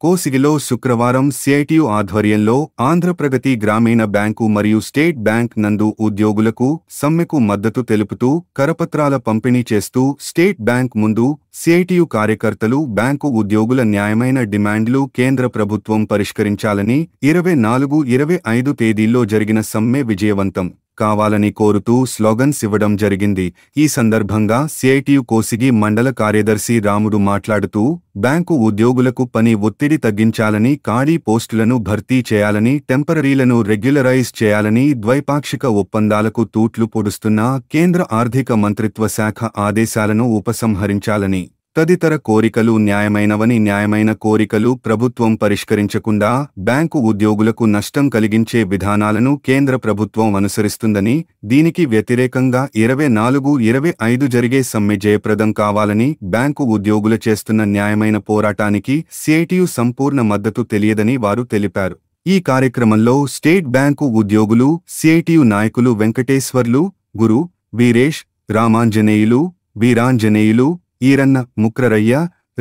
కోసిగిలో శుక్రవారం సిఐటియు ఆధ్వర్యంలో ఆంధ్రప్రగతి గ్రామీణ బ్యాంకు మరియు స్టేట్ బ్యాంక్ నందు ఉద్యోగులకు సమ్మెకు మద్దతు తెలుపుతూ కరపత్రాల పంపిణీ చేస్తూ స్టేట్ బ్యాంక్ ముందు సిఐటియు కార్యకర్తలు బ్యాంకు ఉద్యోగుల న్యాయమైన డిమాండ్లు కేంద్ర ప్రభుత్వం పరిష్కరించాలని 24-25 తేదీల్లో జరిగిన సమ్మె విజయవంతం కావాలని కోరుతూ స్లోగన్స్ ఇవ్వడం జరిగింది। ఈ సందర్భంగా సిఐటియు కోసిగి మండల కార్యదర్శి రాముడు మాట్లాడుతూ బ్యాంకు ఉద్యోగులకు పని ఒత్తిడి తగ్గించాలని, ఖాళీ పోస్టులను భర్తీ చేయాలని, టెంపరరీలను రెగ్యులరైజ్ చేయాలని, ద్వైపాక్షిక ఒప్పందాలకు తూట్లు పొడుస్తున్న కేంద్ర ఆర్థిక మంత్రిత్వ శాఖ ఆదేశాలను ఉపసంహరించాలని, తదితర కోరికలు న్యాయమైన కోరికలు ప్రభుత్వం పరిష్కరించకుండా బ్యాంకు ఉద్యోగులకు నష్టం కలిగించే విధానాలను కేంద్ర ప్రభుత్వం అనుసరిస్తుందని, దీనికి వ్యతిరేకంగా 24-25 జరిగే సమ్మె జయప్రదం కావాలని, బ్యాంకు ఉద్యోగులు చేస్తున్న న్యాయమైన పోరాటానికి సిఐటియు సంపూర్ణ మద్దతు తెలియదని వారు తెలిపారు। ఈ కార్యక్రమంలో స్టేట్ బ్యాంకు ఉద్యోగులు, సిఐటియు నాయకులు వెంకటేశ్వర్లు, గురు, వీరేష్, రామాంజనేయులు, వీరాంజనేయులు, ఈరన్న, ముక్రరయ్య,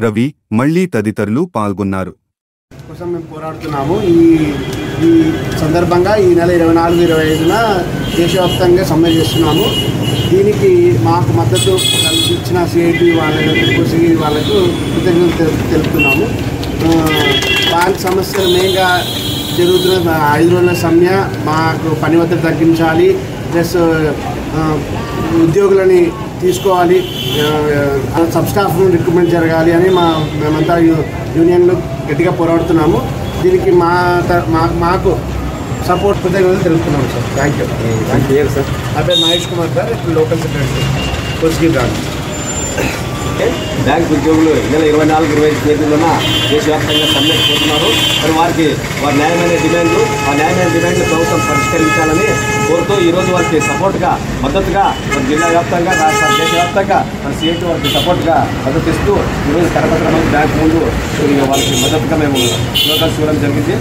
రవి, మళ్లీ తదితరులు పాల్గొన్నారు। కోసం మేము పోరాడుతున్నాము। ఈ సందర్భంగా ఈ నెల 24-25న దేశవ్యాప్తంగా సమ్మె చేస్తున్నాము। దీనికి మాకు మద్దతు కల్పించిన సిఐటి వాళ్ళకు కృతజ్ఞతలు తెలుపుతున్నాము। బ్యాంక్ సమస్యలు మెయిన్గా జరుగుతున్న 5 రోజుల సమ్మె మాకు పని ఒత్తిడి తగ్గించాలి, ప్లస్ ఉద్యోగులని తీసుకోవాలి, సబ్ స్టాఫ్ను రిక్రూట్మెంట్ జరగాలి అని మేమంతా యూనియన్లు గట్టిగా పోరాడుతున్నాము। దీనికి మాకు సపోర్ట్ కృతజ్ఞతలు తెలుపుతున్నాము సార్। Thank you sir. నా పేరు Mahesh Kumar sir, local secretary Kosigi branch. Bank ఉద్యోగులు నెల 24-25 తేదీలోన దేశవ్యాప్తంగా సమ్మెకు పోతున్నారు। మరి వారి న్యాయమైన డిమాండ్లు ప్రభుత్వం పరిష్కరించాలని కోరుతూ ఈరోజు వారికి సపోర్ట్గా మద్దతుగా జిల్లా వ్యాప్తంగా దేశవ్యాప్తంగా మన సిఐటి వారికి సపోర్ట్గా మద్దతు ఇస్తూ ఈరోజు కరపత్రం బ్యాంక్ ముందు వాళ్ళకి మద్దతుగా మేము స్లోగన్స్ ఇవ్వడం జరిగింది।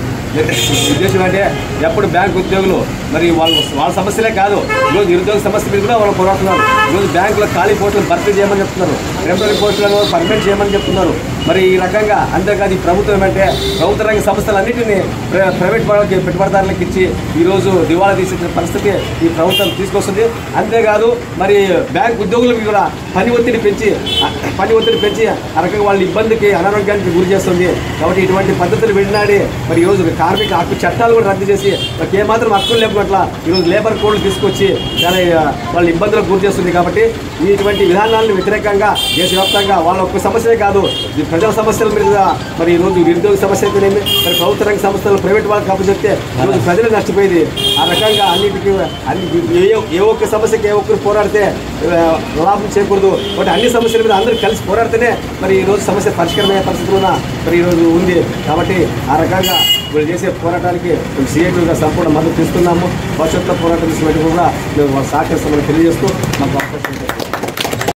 ఉద్దేశం అంటే ఎప్పుడు బ్యాంక్ ఉద్యోగులు మరి వాళ్ళ సమస్యలే కాదు, ఈరోజు నిరుద్యోగ సమస్య మీద కూడా వాళ్ళు పోరాడుతున్నారు। ఈరోజు బ్యాంకులో ఖాళీ పోస్టులను భర్తీ చేయమని చెప్తున్నారు, టెంపరీ పోస్టులను పర్మనెంట్ చేయమని చెప్తున్నారు। మరి ఈ రకంగా అంతేకాదు ఈ ప్రభుత్వం అంటే ప్రభుత్వ రంగ సంస్థలన్నింటినీ ప్రైవేట్ వాళ్ళకి పెట్టుబడిదారులకు ఇచ్చి ఈరోజు దివాళా తీసే పరిస్థితి ఈ ప్రభుత్వం తీసుకొస్తుంది। అంతేకాదు మరి బ్యాంక్ ఉద్యోగులకు కూడా పని ఒత్తిడి పెంచి ఆ రకంగా వాళ్ళ ఇబ్బందికి అనారోగ్యానికి గురి చేస్తుంది। కాబట్టి ఇటువంటి పద్ధతులు విడినాడి మరి ఈరోజు కార్మిక హక్కు చట్టాలు కూడా రద్దు చేసి వాళ్ళకి ఏమాత్రం హక్కులు లేకుండా ఈరోజు లేబర్ కోడ్లు తీసుకొచ్చి చాలా వాళ్ళ ఇబ్బందులకు గురి చేస్తుంది। కాబట్టి ఇటువంటి విధానాలను వ్యతిరేకంగా దేశవ్యాప్తంగా వాళ్ళ ఒక్క సమస్యే కాదు, ప్రజల సమస్యల మీద మరి ఈరోజు నిరుద్యోగ సమస్య అయితేనేమి, మరి ప్రభుత్వ రంగ సంస్థలు ప్రైవేట్ వాళ్ళకి అప్పచెప్తే ఈరోజు ప్రజలు నష్టపోయేది। ఆ రకంగా అన్నిటికీ ఏ ఒక్క సమస్యకి ఏ ఒక్కరు పోరాడితే లాభం చేయకూడదు, కాబట్టి అన్ని సమస్యల మీద అందరూ కలిసి పోరాడితేనే మరి ఈరోజు సమస్య పరిష్కారమయ్యే పరిస్థితుల్లో మరి ఈరోజు ఉంది। కాబట్టి ఆ రకంగా వీళ్ళు చేసే పోరాటానికి మేము సిఐటిగా సంపూర్ణ మద్దతు ఇస్తున్నాము। భవిష్యత్తులో పోరాటం చేసినట్టు కూడా మేము సహకరిస్తామని తెలియజేస్తూ మాకు